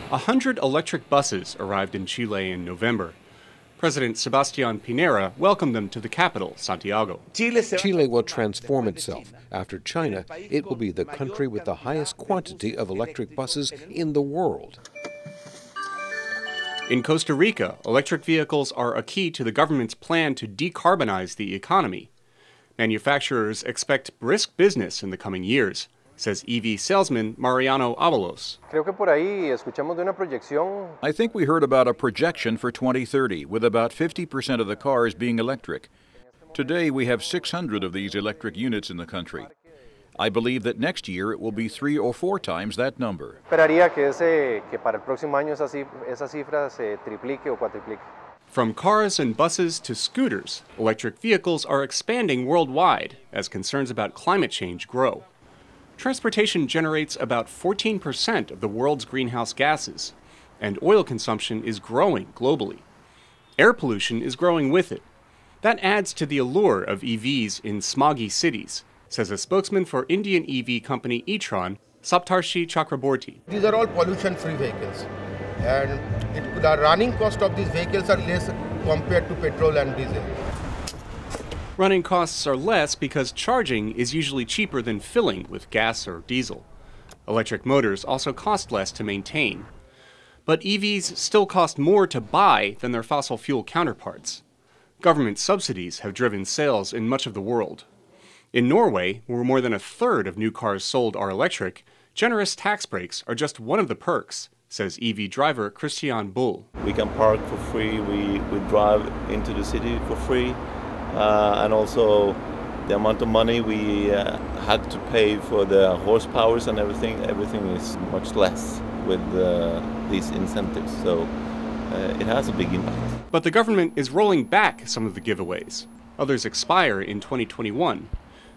100 electric buses arrived in Chile in November. President Sebastian Pinera welcomed them to the capital, Santiago. Chile will transform itself. After China, it will be the country with the highest quantity of electric buses in the world. In Costa Rica, electric vehicles are a key to the government's plan to decarbonize the economy. Manufacturers expect brisk business in the coming years, says EV salesman Mariano Avalos. I think we heard about a projection for 2030, with about 50% of the cars being electric. Today we have 600 of these electric units in the country. I believe that next year it will be 3 or 4 times that number. From cars and buses to scooters, electric vehicles are expanding worldwide as concerns about climate change grow. Transportation generates about 14% of the world's greenhouse gases, and oil consumption is growing globally. Air pollution is growing with it. That adds to the allure of EVs in smoggy cities, says a spokesman for Indian EV company Etron, Saptarshi Chakraborty. These are all pollution-free vehicles, and the running cost of these vehicles are less compared to petrol and diesel. Running costs are less because charging is usually cheaper than filling with gas or diesel. Electric motors also cost less to maintain. But EVs still cost more to buy than their fossil fuel counterparts. Government subsidies have driven sales in much of the world. In Norway, where more than a third of new cars sold are electric, generous tax breaks are just one of the perks, says EV driver Kristian. We can park for free, we drive into the city for free. And also the amount of money we had to pay for the horsepowers and everything is much less with these incentives, so it has a big impact. But the government is rolling back some of the giveaways. Others expire in 2021.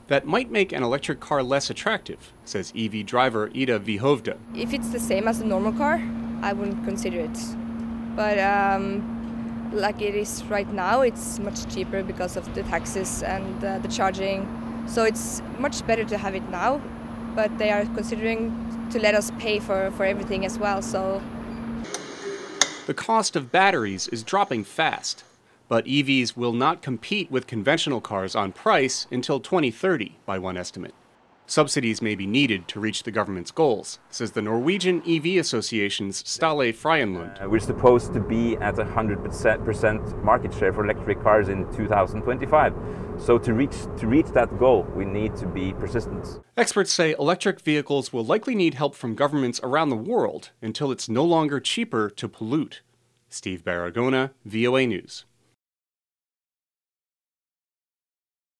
That might make an electric car less attractive, says EV driver Vihovde. If it's the same as a normal car, I wouldn't consider it. But like it is right now, it's much cheaper because of the taxes and the charging. So it's much better to have it now, but they are considering to let us pay for everything as well. So the cost of batteries is dropping fast, but EVs will not compete with conventional cars on price until 2030, by one estimate. Subsidies may be needed to reach the government's goals, says the Norwegian EV Association's Frydenlund. We're supposed to be at 100% market share for electric cars in 2025. So to reach that goal, we need to be persistent. Experts say electric vehicles will likely need help from governments around the world until it's no longer cheaper to pollute. Steve Baragona, VOA News.